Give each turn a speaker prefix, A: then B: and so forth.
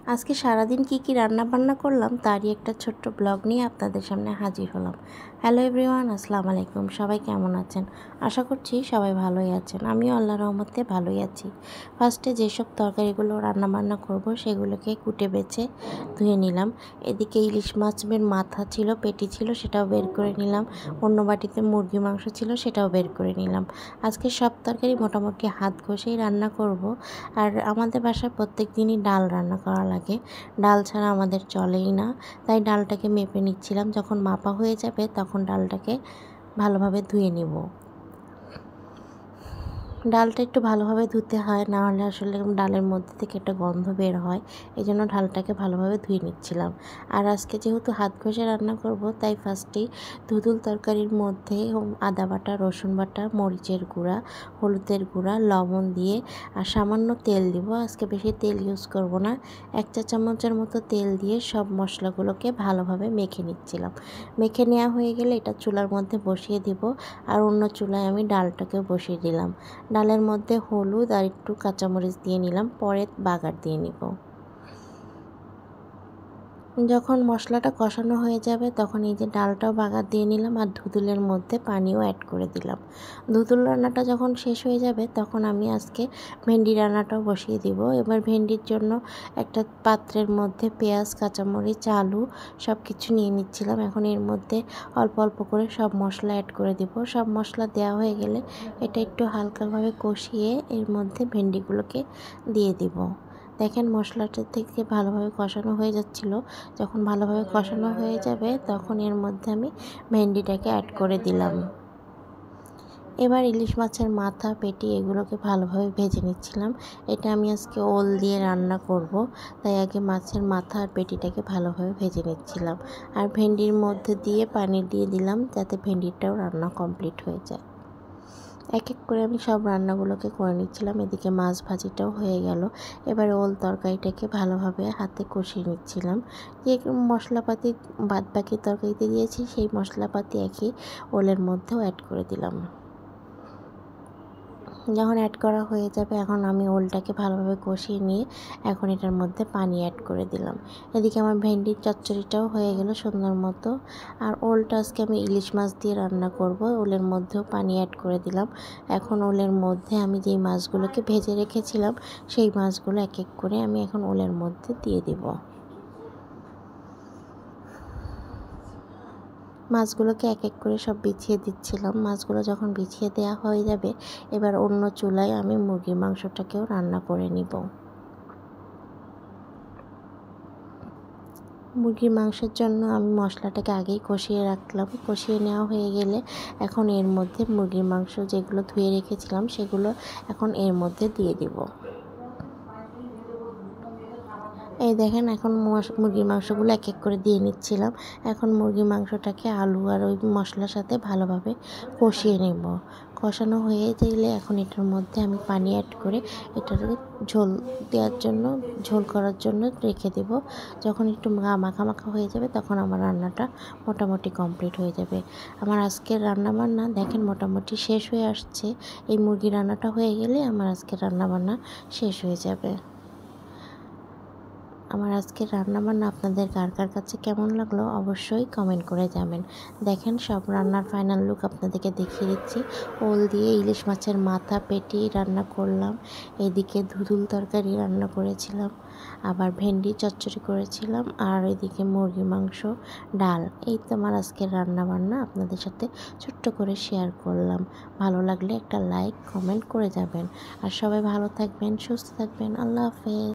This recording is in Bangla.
A: আজকে সারাদিন কি রান্না বান্না করলাম তারই একটা ছোট্ট ব্লগ নিয়ে আপনাদের সামনে হাজির হলাম। হ্যালো এভরিওয়ান, আসসালামু আলাইকুম। সবাই কেমন আছেন? আশা করছি সবাই ভালোই আছেন। আমিও আল্লাহর রহমতে ভালোই আছি। ফার্স্টে যেসব তরকারিগুলো রান্না বান্না করব সেগুলোকে কুটে বেছে ধুয়ে নিলাম। এদিকে ইলিশ মাছের মাথা ছিল, পেটি ছিল, সেটাও বের করে নিলাম। অন্য বাটিতে মুরগি মাংস ছিল, সেটাও বের করে নিলাম। আজকে সব তরকারি মোটামুটি হাত ঘষেই রান্না করব। আর আমাদের বাসায় প্রত্যেক দিনই ডাল রান্না করা লাগে। ডাল ছাড়া আমাদের চলেই না। তাই ডালটাকে মেপে নিচ্ছিলাম। যখন মাপা হয়ে যাবে তখন ডালটাকে ভালোভাবে ধুয়ে নিব। ডালটা একটু ভালোভাবে ধুতে হয়, না হলে আসলে ডালের মধ্যে থেকে একটা গন্ধ বের হয়। এই জন্য ডালটাকে ভালোভাবে ধুয়ে নিচ্ছিলাম। আর আজকে যেহেতু হাত ঘষে রান্না করব, তাই ফার্স্টেই ধুতুল তরকারির মধ্যে আদা বাটা, রসুন বাটা, মরিচের গুঁড়া, হলুদের গুঁড়া, লবণ দিয়ে আর সামান্য তেল দিব। আজকে বেশি তেল ইউজ করব না। 1 চা চামচের মতো তেল দিয়ে সব মশলাগুলোকে ভালোভাবে মেখে নিচ্ছিলাম। মেখে নেওয়া হয়ে গেলে এটা চুলার মধ্যে বসিয়ে দিব। আর অন্য চুলায় আমি ডালটাকেও বসিয়ে দিলাম। ডালের মধ্যে হলুদ আর একটু কাঁচামরিচ দিয়ে নিলাম, পরে বাগার দিয়ে নিব। যখন মশলাটা কষানো হয়ে যাবে তখন এই যে ডালটাও বাগার দিয়ে নিলাম আর ধুতুলের মধ্যে পানিও অ্যাড করে দিলাম। ধুতুল রান্নাটা যখন শেষ হয়ে যাবে তখন আমি আজকে ভেন্ডি রান্নাটাও বসিয়ে দিব। এবার ভেন্ডির জন্য একটা পাত্রের মধ্যে পেঁয়াজ, কাঁচামরিচ, আলু সব কিছু নিয়ে নিচ্ছিলাম। এখন এর মধ্যে অল্প অল্প করে সব মশলা অ্যাড করে দিব। সব মশলা দেওয়া হয়ে গেলে এটা একটু হালকাভাবে কষিয়ে এর মধ্যে ভেন্ডিগুলোকে দিয়ে দিব। দেখেন মশলাটা থেকে ভালোভাবে কষানো হয়ে যাচ্ছিল। যখন ভালোভাবে কষানো হয়ে যাবে তখন এর মধ্যে আমি ভেন্ডিটাকে অ্যাড করে দিলাম। এবার ইলিশ মাছের মাথা, পেটি এগুলোকে ভালোভাবে ভেজে নিচ্ছিলাম। এটা আমি আজকে ওল দিয়ে রান্না করব, তাই আগে মাছের মাথা আর পেটিটাকে ভালোভাবে ভেজে নিচ্ছিলাম। আর ভেন্ডির মধ্যে দিয়ে পানি দিয়ে দিলাম যাতে ভেন্ডিটাও রান্না কমপ্লিট হয়ে যায়। এক এক করে আমি সব রান্নাগুলোকে করে নিচ্ছিলাম। এদিকে মাছ ভাজিটাও হয়ে গেল। এবার ওল তরকারিটাকে ভালোভাবে হাতে কষিয়ে নিচ্ছিলাম। যে মশলাপাতি বাদবাকি তরকারিতে দিয়েছি সেই মশলাপাতি একই ওলের মধ্যেও অ্যাড করে দিলাম। যখন অ্যাড করা হয়ে যাবে এখন আমি ওলটাকে ভালোভাবে কষিয়ে নিয়ে এখন এটার মধ্যে পানি অ্যাড করে দিলাম। এদিকে আমার ভেন্ডির চচ্চড়িটাও হয়ে গেল সুন্দর মতো। আর ওলটা আজকে আমি ইলিশ মাছ দিয়ে রান্না করব। ওলের মধ্যেও পানি অ্যাড করে দিলাম। এখন ওলের মধ্যে আমি যেই মাছগুলোকে ভেজে রেখেছিলাম সেই মাছগুলো এক এক করে আমি এখন ওলের মধ্যে দিয়ে দিব। মাছগুলোকে এক এক করে সব বিছিয়ে দিচ্ছিলাম। মাছগুলো যখন বিছিয়ে দেওয়া হয়ে যাবে এবার অন্য চুলায় আমি মুরগির মাংসটাকেও রান্না করে নিব। মুরগির মাংসের জন্য আমি মশলাটাকে আগেই কষিয়ে রাখলাম। কষিয়ে নেওয়া হয়ে গেলে এখন এর মধ্যে মুরগির মাংস যেগুলো ধুয়ে রেখেছিলাম সেগুলো এখন এর মধ্যে দিয়ে দিব। এই দেখেন এখন মুরগির মাংসগুলো এক এক করে দিয়ে নিচ্ছিলাম। এখন মুরগির মাংসটাকে আলু আর ওই মশলার সাথে ভালোভাবে কষিয়ে নেব। কষানো হয়ে গেলে এখন এটার মধ্যে আমি পানি অ্যাড করে এটাকে ঝোল দেওয়ার জন্য, ঝোল করার জন্য রেখে দেব। যখন একটু মাখা মাখা হয়ে যাবে তখন আমার রান্নাটা মোটামুটি কমপ্লিট হয়ে যাবে। আমার আজকের রান্নাবান্না দেখেন মোটামুটি শেষ হয়ে আসছে। এই মুরগি রান্নাটা হয়ে গেলে আমার আজকের রান্নাবান্না শেষ হয়ে যাবে। আমার আজকের রান্নাবান্না আপনাদের কার কার কাছে কেমন লাগলো অবশ্যই কমেন্ট করে যাবেন। দেখেন সব রান্নার ফাইনাল লুক আপনাদেরকে দেখিয়ে দিচ্ছি। ওল দিয়ে ইলিশ মাছের মাথা, পেটি রান্না করলাম। এদিকে ধুতুল তরকারি রান্না করেছিলাম, আবার ভেন্ডি চচ্চড়ি করেছিলাম, আর এদিকে মুরগি মাংস, ডাল। এই তো আমার আজকের রান্নাবান্না আপনাদের সাথে ছোট্ট করে শেয়ার করলাম। ভালো লাগলে একটা লাইক কমেন্ট করে যাবেন। আর সবাই ভালো থাকবেন, সুস্থ থাকবেন। আল্লাহ হাফেজ।